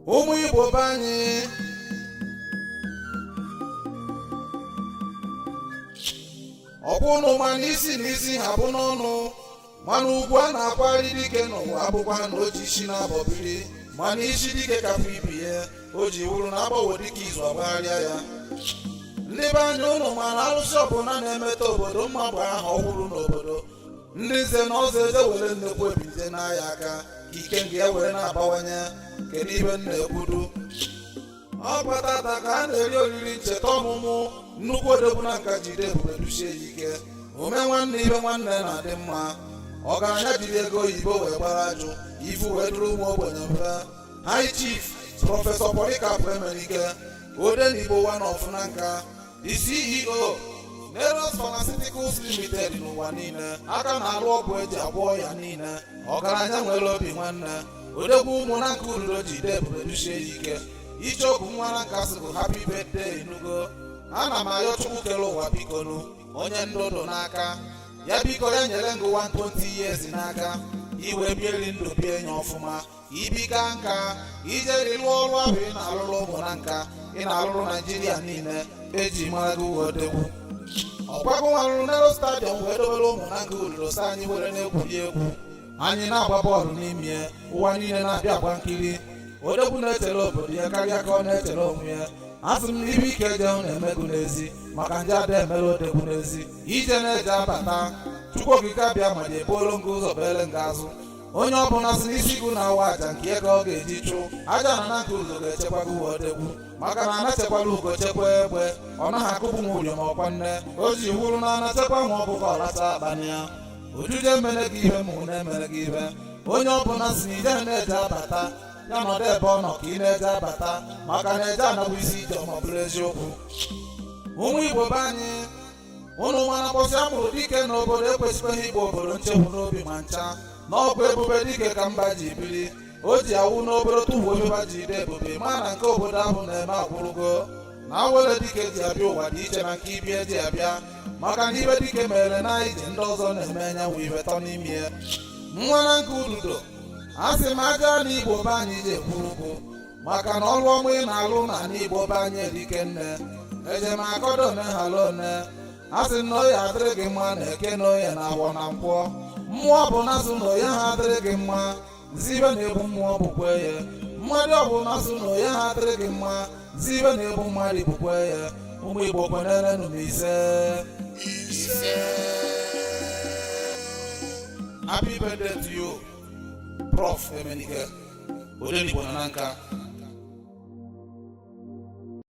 ụmụ Igbo be anyị ọkwụnụ ma n'isi ha bụ n'ọnụ mana ugwu a na-akwari dike n'ụwa abụkwa na o ji isi na-abọbiri mana isi dike kapụ ibi ya o ji wuru na agbawo dike izu ọgbagharịa ya ndị be anyị ụnụ mana arụsị ọbụla na-emeta obodo mma bụ aha ọhụrụ n'obodo ndị nze na ọzọ eze were nnekwu ebite n'ahịa aka ike nga ya were na-abawanye kedu ibe na-ekwudu ọ kpatata ka a na-eri oriri ncheta ọmụmụ nnukwu odogwu na nka jide ebube duchie ya ike ome nwanne ibe nwanne na-adị mma ọgaranya jiri ego oyibo wee gbara ajụ ifu wee duru ụmụ ogbenye mfe High Chief Prọfesọ Polycarp Emenike Odenigbo Nanka the CEO Neros Pharmaceuticals Limited n'ụwa niile aka na-alụ ọgwụ eji agwọ ya niile ọgaranya nwere obi nwanne odogwu ụmụ Nanka urudo jide ebube duchie ya ike icheokwu nwa Nanka sị bụ happy birthday nugo ana m ayọ Chukwu kere ụwa bikonu onye ndụdụ n'aka ya biko ya nyere ngụ 120 years n'aka iwe bieri ndụ bie nye ọfụma ibika nka ije rịrụ ọrụ ahụ ị na-alụrụ ụmụ Nanka ị na-alụrụ Naijiria niile eji mara gị odogwu ọgwagụ nwarụrụ Nero stadiọm wee dobere ụmụ Nanka urudosa anyị were na-egwuri egwu anyị na-agba bọọlụ n'ime ụwa niile na-abịa agba nkiri odogwu na-echere obodo ya karịa ka ọ na-echere onwe ya asị m ibe ike je na-emegụ n'ezi maka nje ada emere odegwu n'ezi ije na-eje abata Chukwu okike abịa ma ji ebuolu ngụ ụzọ bere nga azụ onye ọbụla si n'isi gụ na-awa aja nke ego ọ ga-eji chụ aja na Nanka ugo ga-echekwa gị odegwu maka na anachekwala ugo chekwa egbe ọ naghị akụpụ nwa ụlọ ma ọkwa nne o ji wuru na anachekwa nwa ọbụkọ ọlacha akpani ya ojuje emere gị ihe ma na-emere gị ihe onye ọbụla si na ije na-eje abata ya nọdụ ebe ọ nọ ka ị na-eje abata maka na eje anabụ isi ije ma ọ bụrụ eziokwu ụmụ Igbo be anyị ụnụ mana mkpọsị amụrụ dike n'obodo ekwesịkwaghị igbo obodo nchegbu n'obi ma ncha na ọ bụ ebube dike ka mba ji biri o ji awụ n'obere tụgbu ebeba ji ide ebube ma na nke obodo ahụ na-eme agwụrụgo na awere dike ji abịa ụwa dị iche na nke ibie ji abịa maka na ibe dike mere na ije ndị ọzọ na-eme anyanwụ ibetọ n'ime nwa Nanka ududo a sị m aja na Igbo be anyị ji ekwurugo maka na ọrụ ọma ị na-alụ na Igbo be anyị erike nne ejemakọdo omehala one a sị na oyi adịrị gị mma na eke na oyi na awọ na nkwọ mmụọ bụ na asụ na oyi ha adịrị gị mma zibe na-ebu mmụọ bụkwa ya mmadụ ọbụla asụ na oyi ha adịrị gị mma zibe na-ebu mmadụ bụkwa ya ụmụ Igbo kwenerenụ m ise happy birthday to you Prof Emenike Odenigbo Nanka